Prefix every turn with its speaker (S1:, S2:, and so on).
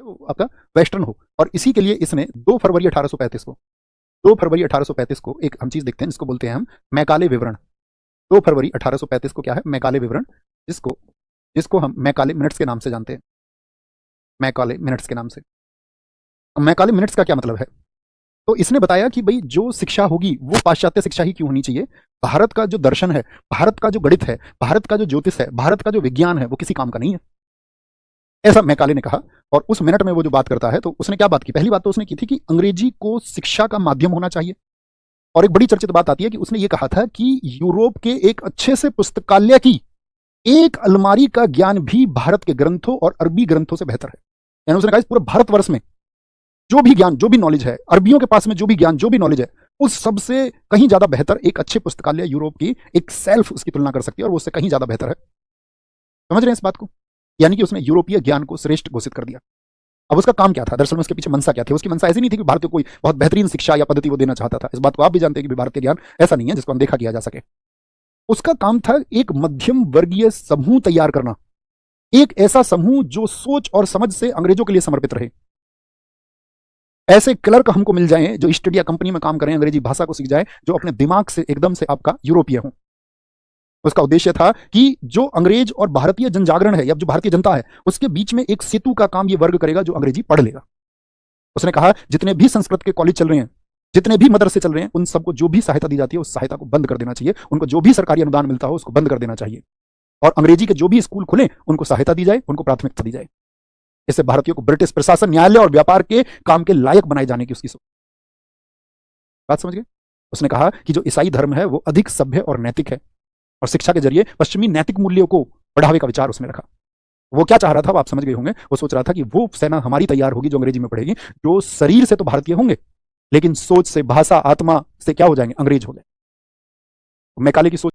S1: वो आपका वेस्टर्न हो। और इसी के लिए इसने 2 फरवरी 1835 को 2 फरवरी 1835 को एक हम चीज देखते हैं जिसको बोलते हैं हम मैकाले विवरण। 2 फरवरी 1835 को क्या है? मैकाले विवरण, जिसको जिसको हम मैकाले मिनट्स के नाम से जानते हैं। मैकाले मिनट्स के नाम से। मैकाले मिनट्स का क्या मतलब है? तो इसने बताया कि भाई जो शिक्षा होगी वो पाश्चात्य शिक्षा ही क्यों होनी चाहिए। भारत का जो दर्शन है, भारत का जो गणित है, भारत का जो ज्योतिष है, भारत का जो विज्ञान है, वो किसी काम का नहीं है, ऐसा मैकाले ने कहा। और उस मिनट में वो जो बात करता है, तो उसने क्या बात की? पहली बात तो उसने की थी कि अंग्रेजी को शिक्षा का माध्यम होना चाहिए। और एक बड़ी चर्चित बात आती है कि उसने ये कहा था कि यूरोप के एक अच्छे से पुस्तकालय की एक अलमारी का ज्ञान भी भारत के ग्रंथों और अरबी ग्रंथों से बेहतर है। यानी उसने कहा इस पूरे भारतवर्ष में जो भी ज्ञान, जो भी नॉलेज है, अरबियों के पास में जो भी ज्ञान, जो भी नॉलेज है, उस सबसे कहीं ज्यादा बेहतर एक अच्छे पुस्तकालय यूरोप की एक सेल्फ उसकी तुलना कर सकती है, और वो उससे कहीं ज्यादा बेहतर है। समझ रहे हैं इस बात को? यानी कि उसने यूरोपीय ज्ञान को श्रेष्ठ घोषित कर दिया। अब उसका काम क्या था? दरअसल में उसके पीछे मंशा क्या थी? उसकी मंशा ऐसी नहीं थी कि भारत को कोई बहुत बेहतरीन शिक्षा या पद्धति वो देना चाहता था। इस बात को आप भी जानते हैं कि भारत के ज्ञान ऐसा नहीं है जिसको हम देखा किया जा सके। उसका काम था एक मध्यम वर्गीय समूह तैयार करना, एक ऐसा समूह जो सोच और समझ से अंग्रेजों के लिए समर्पित रहे। ऐसे क्लर्क हमको मिल जाएं जो ईस्ट इंडिया कंपनी में काम करें, अंग्रेजी भाषा को सीख जाए, जो अपने दिमाग से एकदम से आपका यूरोपीय हो। उसका उद्देश्य था कि जो अंग्रेज और भारतीय जनजागरण है या जो भारतीय जनता है, उसके बीच में एक सेतु का काम ये वर्ग करेगा जो अंग्रेजी पढ़ लेगा। उसने कहा जितने भी संस्कृत के कॉलेज चल रहे हैं, जितने भी मदरसे चल रहे हैं, उन सबको जो भी सहायता दी जाती है उस सहायता को बंद कर देना चाहिए। उनको जो भी सरकारी अनुदान मिलता हो उसको बंद कर देना चाहिए। और अंग्रेजी के जो भी स्कूल खुले उनको सहायता दी जाए, उनको प्राथमिकता दी जाए। इससे भारतीयों को ब्रिटिश प्रशासन, न्यायालय और व्यापार के काम के लायक बनाए जाने की उसकी सोच। बात समझ गए? उसने कहा कि जो ईसाई धर्म है वो अधिक सभ्य और नैतिक है, और शिक्षा के जरिए पश्चिमी नैतिक मूल्यों को बढ़ावे का विचार उसने रखा। वो क्या चाह रहा था, आप समझ गए होंगे। वो सोच रहा था कि वो सेना हमारी तैयार होगी जो अंग्रेजी में पढ़ेगी, जो शरीर से तो भारतीय होंगे लेकिन सोच से, भाषा, आत्मा से क्या हो जाएंगे? अंग्रेज हो गए। मैकाले की सोच